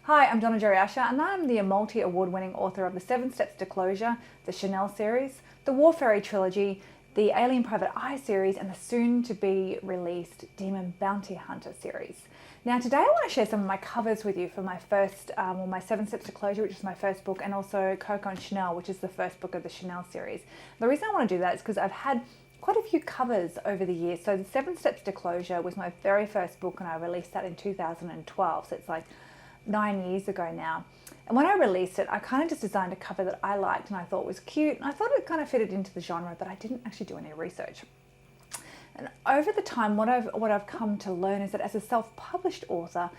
Hi, I'm Donna Jeriasha, and I'm the multi-award-winning author of the 7 Steps to Closure, the Chanel series, the War Fairy trilogy, the Alien Private Eye series, and the soon-to-be released Demon Bounty Hunter series. Now, today I want to share some of my covers with you for my first, my 7 Steps to Closure, which is my first book, and also Coco and Chanel, which is the first book of the Chanel series. The reason I want to do that is because I've had quite a few covers over the years. So the 7 Steps to Closure was my very first book, and I released that in 2012. So it's like 9 years ago now. And when I released it, I kind of just designed a cover that I liked and I thought was cute. And I thought it kind of fitted into the genre, but I didn't actually do any research. And over the time, what I've come to learn is that as a self-published author,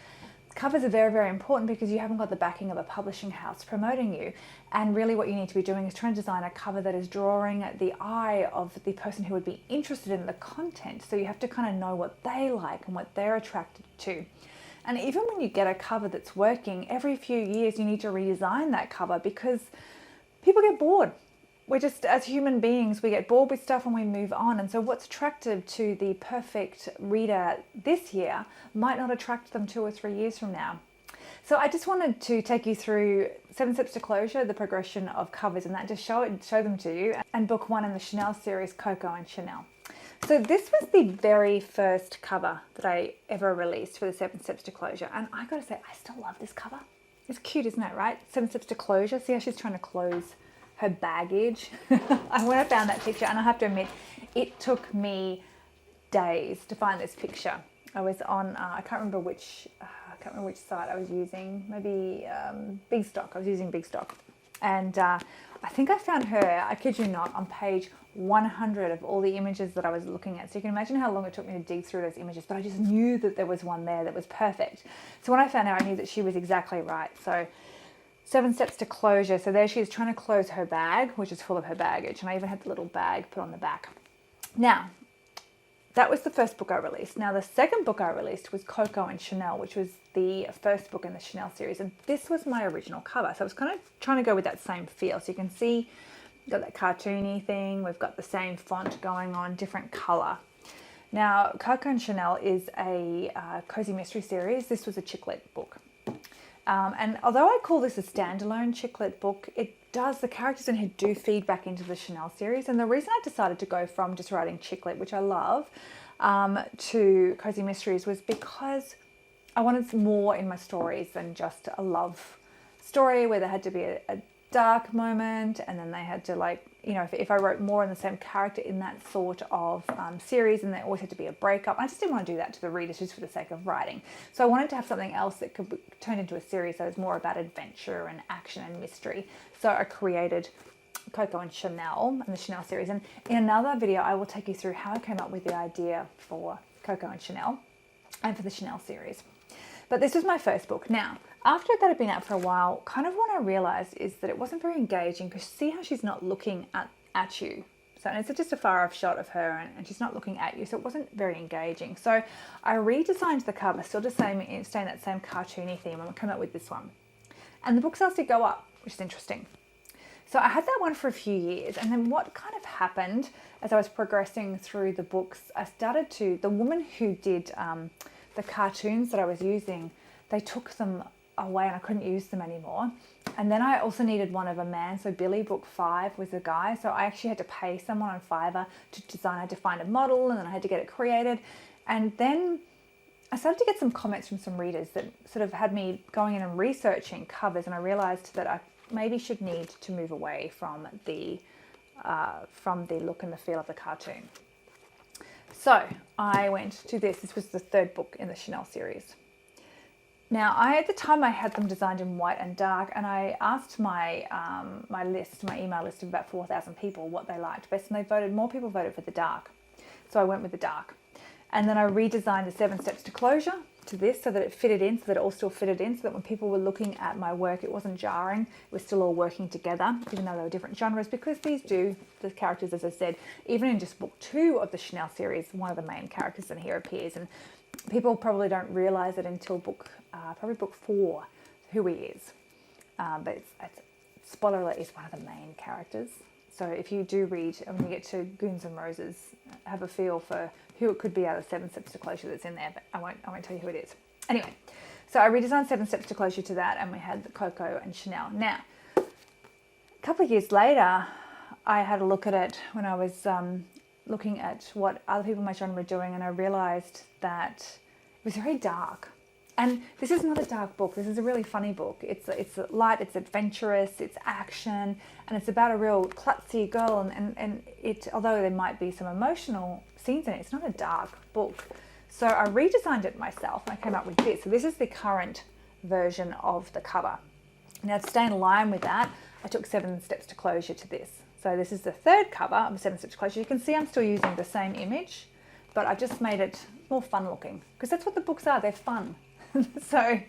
covers are very, very important because you haven't got the backing of a publishing house promoting you. And really what you need to be doing is trying to design a cover that is drawing the eye of the person who would be interested in the content. So you have to kind of know what they like and what they're attracted to. And even when you get a cover that's working, every few years you need to redesign that cover because people get bored. We're just, as human beings, we get bored with stuff and we move on. And so what's attractive to the perfect reader this year might not attract them 2 or 3 years from now. So I just wanted to take you through 7 Steps to Closure, the progression of covers, and that just show them to you, and book 1 in the Chanel series, Coco and Chanel. So this was the very first cover that I ever released for the 7 Steps to Closure. And I gotta say, I still love this cover. It's cute, isn't it, right? 7 Steps to Closure. See how she's trying to close her baggage? When I found that picture, and I have to admit, it took me days to find this picture. I was on, I can't remember which site I was using. Maybe Big Stock. I was using Big Stock. And I think I found her, I kid you not, on page 100 of all the images that I was looking at. So you can imagine how long it took me to dig through those images, but I just knew that there was one there that was perfect. So when I found her, I knew that she was exactly right. So 7 Steps to Closure. So there she is trying to close her bag, which is full of her baggage. And I even had the little bag put on the back. Now, that was the first book I released. Now, the second book I released was Coco and Chanel, which was the first book in the Chanel series. And this was my original cover. So I was kind of trying to go with that same feel. So you can see, we've got that cartoony thing. We've got the same font going on, different color. Now, Coco and Chanel is a cozy mystery series. This was a chick lit book. And although I call this a standalone chick lit book, the characters in here do feed back into the Chanel series. And the reason I decided to go from just writing chick lit, which I love, to cozy mysteries was because I wanted more in my stories than just a love story where there had to be a dark moment, and then they had to, like, you know, if I wrote more on the same character in that sort of series, and there always had to be a breakup. I just didn't want to do that to the readers just for the sake of writing. So I wanted to have something else that could be turned into a series that was more about adventure and action and mystery. So I created Coco and Chanel and the Chanel series. And in another video, I will take you through how I came up with the idea for Coco and Chanel and for the Chanel series. But this was my first book. Now, after that had been out for a while, kind of what I realized is that it wasn't very engaging because see how she's not looking at you. So and it's just a far off shot of her and she's not looking at you. So it wasn't very engaging. So I redesigned the cover, still to stay in that same cartoony theme. I'm going to come up with this one. And the book sales did go up, which is interesting. So I had that one for a few years. And then what kind of happened as I was progressing through the books, the woman who did the cartoons that I was using, they took them away and I couldn't use them anymore. And then I also needed one of a man. So Billy book 5 was a guy. So I actually had to pay someone on Fiverr to design. I had to find a model and then I had to get it created. And then I started to get some comments from some readers that sort of had me going in and researching covers. And I realized that I maybe should need to move away from the look and the feel of the cartoon. So I went to this. This was the third book in the Chanel series. Now, at the time, I had them designed in white and dark, and I asked my email list of about 4,000 people what they liked best, and more people voted for the dark. So I went with the dark. And then I redesigned the 7 Steps to Closure to this so that it fitted in, so that it all still fitted in, so that when people were looking at my work, it wasn't jarring. It was still all working together, even though they were different genres, because the characters, as I said, even in just book 2 of the Chanel series, one of the main characters in here appears, and people probably don't realize it until probably book 4, who he is. But spoiler alert, is one of the main characters. So if you do read, when you get to Guns N' Roses, have a feel for who it could be out of 7 Steps to Closure that's in there, but I won't tell you who it is. Anyway, So I redesigned Seven Steps to Closure to that, and we had the Coco and Chanel. Now, a couple of years later, I had a look at it when I was looking at what other people in my genre were doing, and I realized that it was very dark. And this is not a dark book. This is a really funny book. It's light, it's adventurous, it's action, and it's about a real klutzy girl. And it, although there might be some emotional scenes in it, it's not a dark book. So I redesigned it myself, and I came up with this. So this is the current version of the cover. Now, to stay in line with that, I took Seven Steps to Closure to this. So this is the third cover of Seven Steps to Closure. You can see I'm still using the same image, but I've just made it more fun looking, because that's what the books are. They're fun. So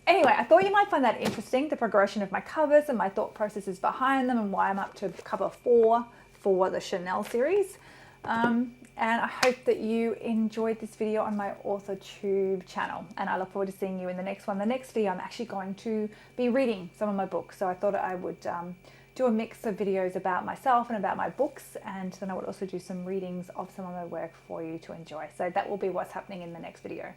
anyway, I thought you might find that interesting, the progression of my covers and my thought processes behind them, and why I'm up to cover 4 for the Chanel series. And I hope that you enjoyed this video on my AuthorTube channel, and I look forward to seeing you in the next one. The next video, I'm actually going to be reading some of my books, so I thought I would do a mix of videos about myself and about my books, and then I would also do some readings of some of my work for you to enjoy. So that will be what's happening in the next video.